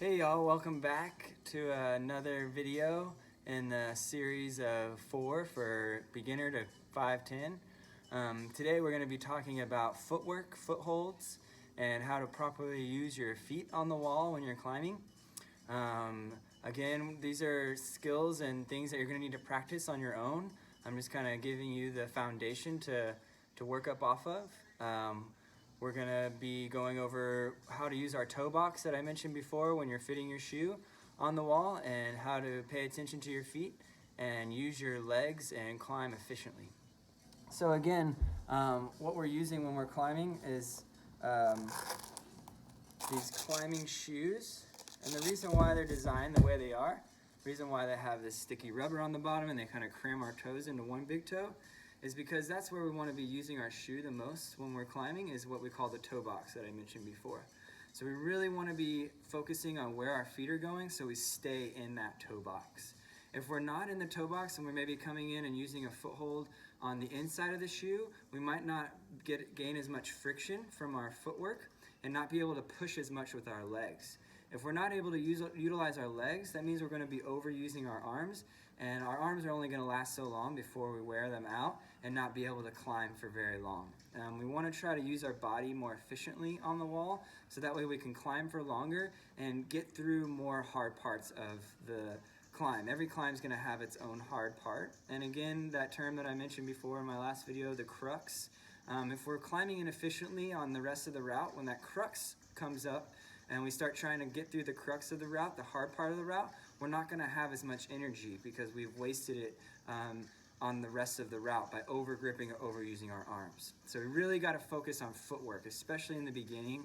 Hey y'all, welcome back to another video in the series of 4 for beginner to 5'10". Today we're going to be talking about footwork, footholds, and how to properly use your feet on the wall when you're climbing. Again, these are skills and things that you're going to need to practice on your own. I'm just kind of giving you the foundation to work up off of. We're gonna be going over how to use our toe box that I mentioned before when you're fitting your shoe on the wall, and how to pay attention to your feet and use your legs and climb efficiently. So again, what we're using when we're climbing is these climbing shoes. And the reason why they're designed the way they are, the reason why they have this sticky rubber on the bottom and they kind of cram our toes into one big toe, is because that's where we want to be using our shoe the most when we're climbing, is what we call the toe box that I mentioned before. So we really want to be focusing on where our feet are going so we stay in that toe box. If we're not in the toe box and we're maybe coming in and using a foothold on the inside of the shoe, we might not gain as much friction from our footwork and not be able to push as much with our legs. If we're not able to utilize our legs, that means we're going to be overusing our arms, and our arms are only going to last so long before we wear them out and not be able to climb for very long. We want to try to use our body more efficiently on the wall, so that way we can climb for longer and get through more hard parts of the climb. Every climb is going to have its own hard part. And again, that term that I mentioned before in my last video, the crux. If we're climbing inefficiently on the rest of the route, when that crux comes up and we start trying to get through the crux of the route, the hard part of the route, we're not going to have as much energy because we've wasted it on the rest of the route by over gripping or overusing our arms. So we really got to focus on footwork, especially in the beginning.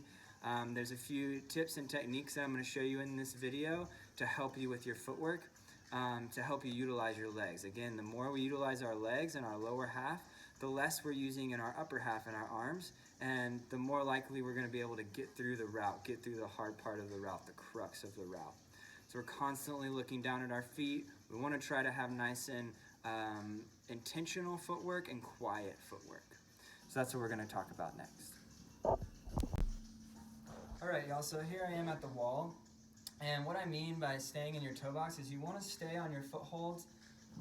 There's a few tips and techniques that I'm going to show you in this video to help you with your footwork, to help you utilize your legs. Again, the more we utilize our legs in our lower half, the less we're using in our upper half in our arms, and the more likely we're going to be able to get through the route, get through the hard part of the route, the crux of the route. So we're constantly looking down at our feet. We want to try to have nice and intentional footwork and quiet footwork. So that's what we're going to talk about next. All right, y'all, so here I am at the wall. And what I mean by staying in your toe box is you want to stay on your footholds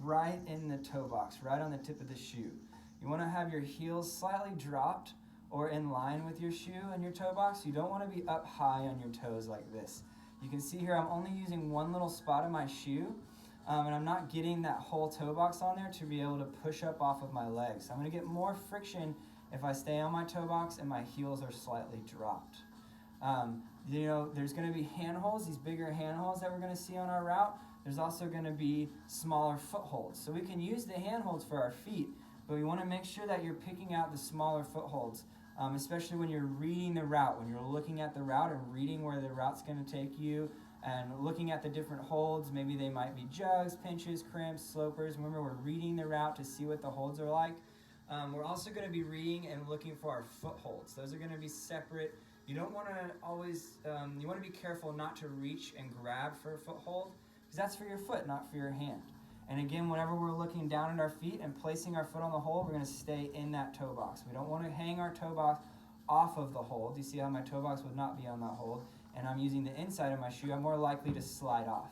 right in the toe box, right on the tip of the shoe. You want to have your heels slightly dropped or in line with your shoe and your toe box. You don't want to be up high on your toes like this. You can see here I'm only using one little spot of my shoe, and I'm not getting that whole toe box on there to be able to push up off of my legs. So I'm going to get more friction if I stay on my toe box and my heels are slightly dropped. There's going to be handholds, these bigger handholds that we're going to see on our route. There's also going to be smaller footholds. So we can use the handholds for our feet, but we want to make sure that you're picking out the smaller footholds, especially when you're reading the route, when you're looking at the route and reading where the route's going to take you and looking at the different holds. Maybe they might be jugs, pinches, crimps, slopers. Remember, we're reading the route to see what the holds are like. We're also going to be reading and looking for our footholds. Those are going to be separate. You don't want to always, you want to be careful not to reach and grab for a foothold, because that's for your foot, not for your hand. And again, whenever we're looking down at our feet and placing our foot on the hold, we're going to stay in that toe box. We don't want to hang our toe box off of the hold. You see how my toe box would not be on that hold, and I'm using the inside of my shoe, I'm more likely to slide off.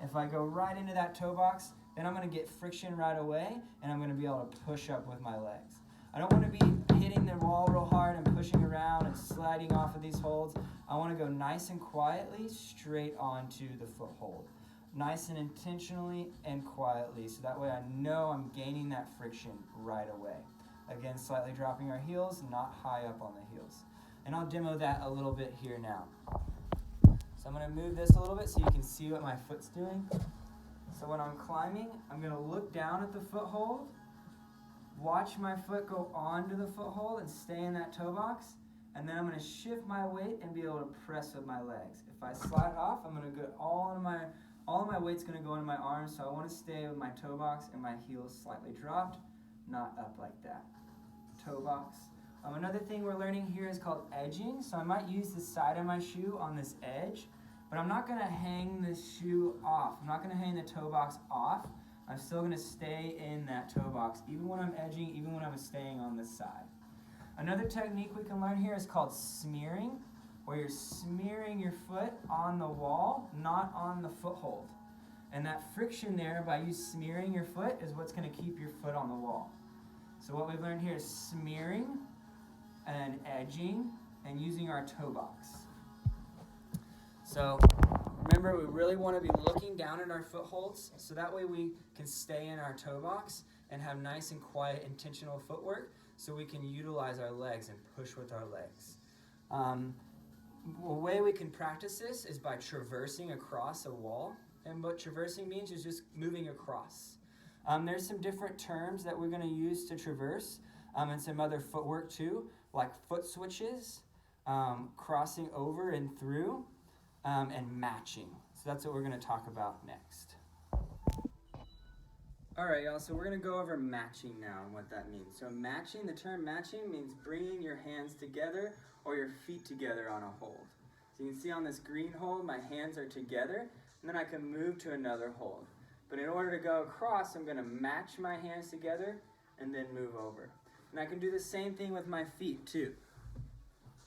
If I go right into that toe box, then I'm going to get friction right away, and I'm going to be able to push up with my legs. I don't want to be hitting the wall real hard and pushing around and sliding off of these holds. I want to go nice and quietly straight onto the foothold. Nice and intentionally and quietly, so that way I know I'm gaining that friction right away. Again, slightly dropping our heels, not high up on the heels. And I'll demo that a little bit here now. So I'm going to move this a little bit so you can see what my foot's doing. So when I'm climbing, I'm going to look down at the foothold, watch my foot go onto the foothold and stay in that toe box, and then I'm going to shift my weight and be able to press with my legs. If I slide off, I'm going to go all of my weight's going to go into my arms, so I want to stay with my toe box and my heels slightly dropped, not up like that. Toe box. Another thing we're learning here is called edging. So I might use the side of my shoe on this edge, but I'm not going to hang the shoe off. I'm not going to hang the toe box off. I'm still going to stay in that toe box, even when I'm edging, even when I'm staying on this side. Another technique we can learn here is called smearing. where you're smearing your foot on the wall, not on the foothold. And that friction there by you smearing your foot is what's going to keep your foot on the wall. So what we've learned here is smearing and edging and using our toe box. So remember, we really want to be looking down at our footholds so that way we can stay in our toe box and have nice and quiet intentional footwork so we can utilize our legs and push with our legs. The way we can practice this is by traversing across a wall. And what traversing means is just moving across. There's some different terms that we're going to use to traverse and some other footwork too, like foot switches, crossing over and through, and matching. So that's what we're going to talk about next. All right, y'all, so we're going to go over matching now and what that means. So matching, the term matching means bringing your hands together or your feet together on a hold. So you can see on this green hold, my hands are together, and then I can move to another hold. But in order to go across, I'm going to match my hands together and then move over. And I can do the same thing with my feet too.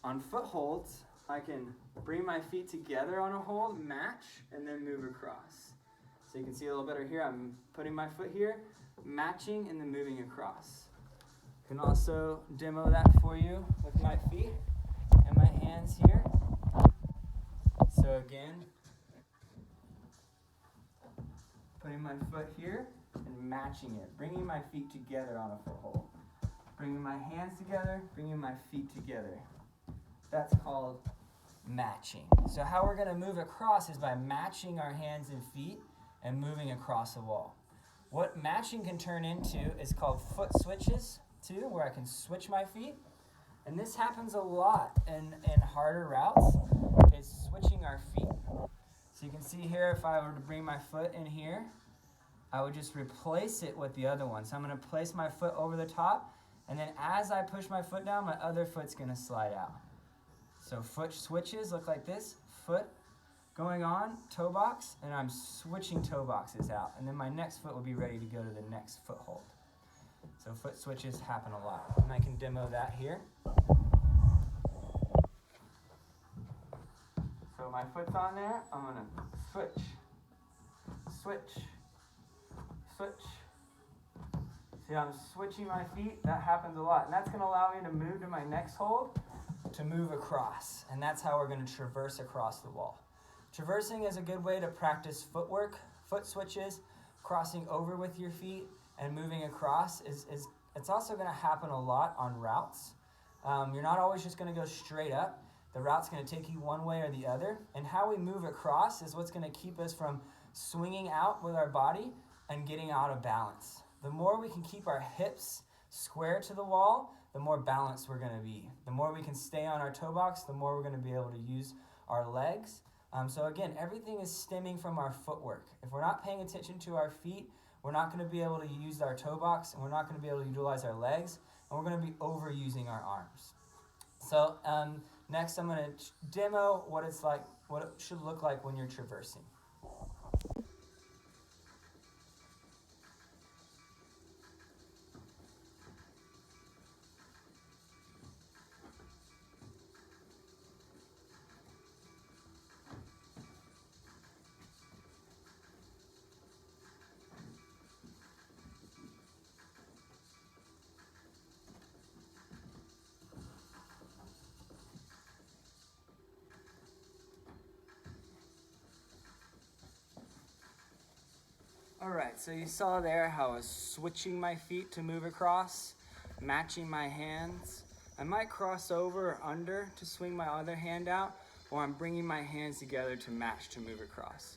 On footholds, I can bring my feet together on a hold, match, and then move across. So you can see a little better here. I'm putting my foot here, matching, and then moving across. I can also demo that for you with my feet and my hands here. So again, putting my foot here and matching it, bringing my feet together on a foothold. Bringing my hands together, bringing my feet together. That's called matching. So how we're going to move across is by matching our hands and feet and moving across the wall. What matching can turn into is called foot switches too, where I can switch my feet. And this happens a lot in harder routes, is switching our feet. So you can see here, if I were to bring my foot in here, I would just replace it with the other one. So I'm going to place my foot over the top, and then as I push my foot down, my other foot's going to slide out. So foot switches look like this. Foot going on, toe box, and I'm switching toe boxes out. And then my next foot will be ready to go to the next foothold. So foot switches happen a lot. And I can demo that here. So my foot's on there. I'm going to switch, switch, switch. See, I'm switching my feet. That happens a lot. And that's going to allow me to move to my next hold, to move across. And that's how we're going to traverse across the wall. Traversing is a good way to practice footwork, foot switches, crossing over with your feet, and moving across. It's also going to happen a lot on routes. You're not always just going to go straight up. The route's going to take you one way or the other. And how we move across is what's going to keep us from swinging out with our body and getting out of balance. The more we can keep our hips square to the wall, the more balanced we're going to be. The more we can stay on our toe box, the more we're going to be able to use our legs. So again, everything is stemming from our footwork. If we're not paying attention to our feet, we're not going to be able to use our toe box, and we're not going to be able to utilize our legs, and we're going to be overusing our arms. So next I'm going to demo what it's like, what it should look like when you're traversing. All right, so you saw there how I was switching my feet to move across, matching my hands. I might cross over or under to swing my other hand out, or I'm bringing my hands together to match to move across.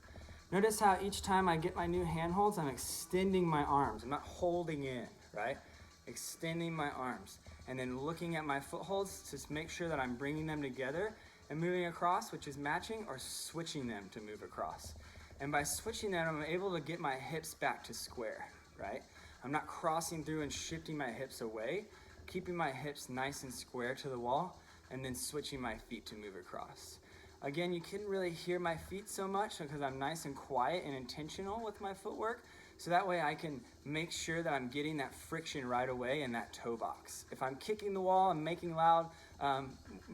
Notice how each time I get my new handholds, I'm extending my arms. I'm not holding in, right? Extending my arms. And then looking at my footholds to make sure that I'm bringing them together and moving across, which is matching, or switching them to move across. And by switching that, I'm able to get my hips back to square, right? I'm not crossing through and shifting my hips away, keeping my hips nice and square to the wall, and then switching my feet to move across. Again, you couldn't really hear my feet so much because I'm nice and quiet and intentional with my footwork. So that way I can make sure that I'm getting that friction right away in that toe box. If I'm kicking the wall and making loud,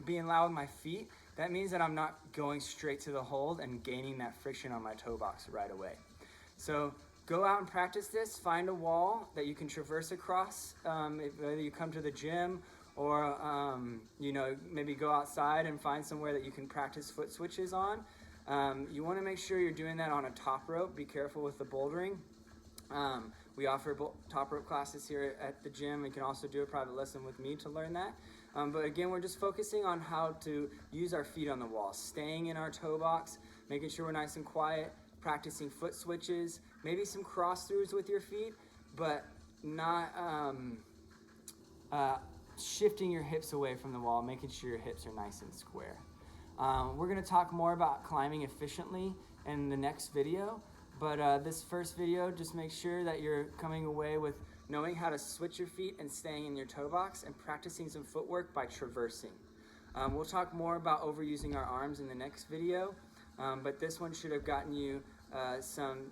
being loud with my feet, that means that I'm not going straight to the hold and gaining that friction on my toe box right away. So go out and practice this. Find a wall that you can traverse across, whether you come to the gym or maybe go outside and find somewhere that you can practice foot switches on. You want to make sure you're doing that on a top rope. Be careful with the bouldering. We offer top rope classes here at the gym. You can also do a private lesson with me to learn that. But again, we're just focusing on how to use our feet on the wall, staying in our toe box, making sure we're nice and quiet, practicing foot switches, maybe some cross throughs with your feet, but not shifting your hips away from the wall, making sure your hips are nice and square. We're going to talk more about climbing efficiently in the next video, but this first video, just make sure that you're coming away with knowing how to switch your feet and staying in your toe box and practicing some footwork by traversing. We'll talk more about overusing our arms in the next video, but this one should have gotten you some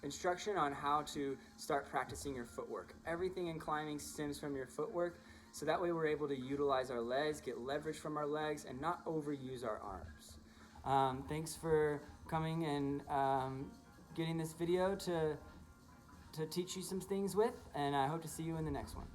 instruction on how to start practicing your footwork. Everything in climbing stems from your footwork, so that way we're able to utilize our legs, get leverage from our legs, and not overuse our arms. Thanks for coming and getting this video to teach you some things with, and I hope to see you in the next one.